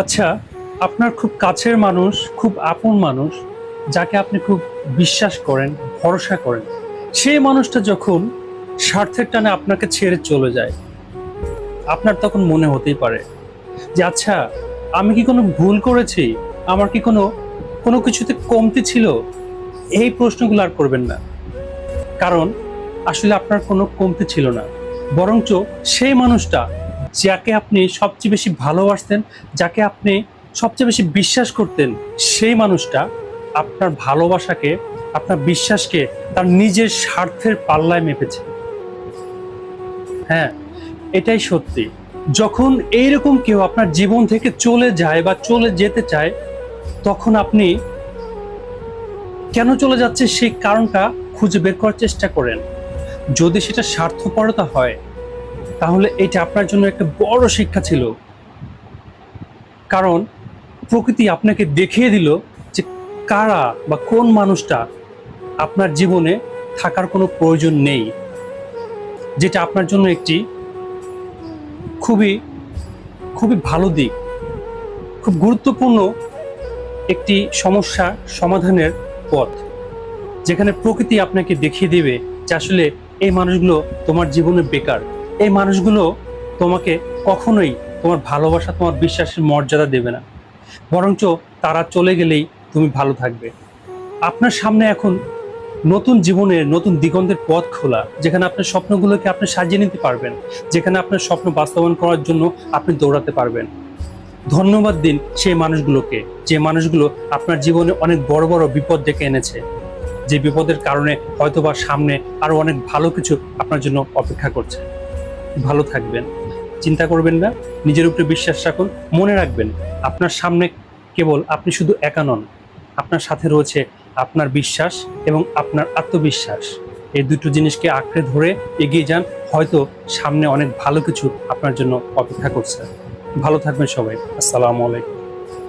আচ্ছা, আপনার খুব কাছের মানুষ, খুব আপন মানুষ, যাকে আপনি খুব বিশ্বাস করেন, ভরসা করেন, সেই মানুষটা যখন স্বার্থের টানে আপনাকে ছেড়ে চলে যায়, আপনার তখন মনে হতেই পারে যে আচ্ছা, আমি কি কোনো ভুল করেছি? আমার কি কোনো কোনো কিছুতে কমতি ছিল? এই প্রশ্নগুলো আর করবেন না। কারণ আসলে আপনার কোনো কমতি ছিল না। বরঞ্চ সেই মানুষটা যাকে আপনি সবচেয়ে বেশি ভালোবাসতেন, যাকে আপনি সবচেয়ে বেশি বিশ্বাস করতেন, সেই মানুষটা আপনার ভালোবাসাকে, আপনার বিশ্বাসকে তার নিজের স্বার্থের পাল্লায় মেপেছে। হ্যাঁ, এটাই সত্যি। যখন এইরকম কেউ আপনার জীবন থেকে চলে যায় বা চলে যেতে চায়, তখন আপনি কেন চলে যাচ্ছে সেই কারণটা খুঁজে বের করার চেষ্টা করেন। যদি সেটা স্বার্থপরতা হয়, তাহলে এটা আপনার জন্য একটা বড় শিক্ষা ছিল। কারণ প্রকৃতি আপনাকে দেখিয়ে দিল যে কারা বা কোন মানুষটা আপনার জীবনে থাকার কোনো প্রয়োজন নেই, যেটা আপনার জন্য একটি খুবই খুবই ভালো দিক, খুব গুরুত্বপূর্ণ একটি সমস্যা সমাধানের পথ, যেখানে প্রকৃতি আপনাকে দেখিয়ে দিবে যে আসলে এই মানুষগুলো তোমার জীবনে বেকার। এই মানুষগুলো তোমাকে কখনোই তোমার ভালোবাসা, তোমার বিশ্বাসের মর্যাদা দেবে না। বরঞ্চ তারা চলে গেলেই তুমি ভালো থাকবে। আপনার সামনে এখন নতুন জীবনের নতুন দিগন্তের পথ খোলা, যেখানে আপনার স্বপ্নগুলোকে আপনি সাজিয়ে নিতে পারবেন, যেখানে আপনার স্বপ্ন বাস্তবায়ন করার জন্য আপনি দৌড়াতে পারবেন। ধন্যবাদ দিন সেই মানুষগুলোকে, যে মানুষগুলো আপনার জীবনে অনেক বড় বড় বিপদ ডেকে এনেছে, যে বিপদের কারণে হয়তোবা সামনে আরো অনেক ভালো কিছু আপনার জন্য অপেক্ষা করছে। ভালো থাকবেন, চিন্তা করবেন না, নিজের উপরে বিশ্বাস রাখুন। মনে রাখবেন, আপনার সামনে কেবল আপনি শুধু একা নন, আপনার সাথে রয়েছে আপনার বিশ্বাস এবং আপনার আত্মবিশ্বাস। এই দুটো জিনিসকে আঁকড়ে ধরে এগিয়ে যান, হয়তো সামনে অনেক ভালো কিছু আপনার জন্য অপেক্ষা করছে। ভালো থাকবেন সবাই। আসসালামু আলাইকুম।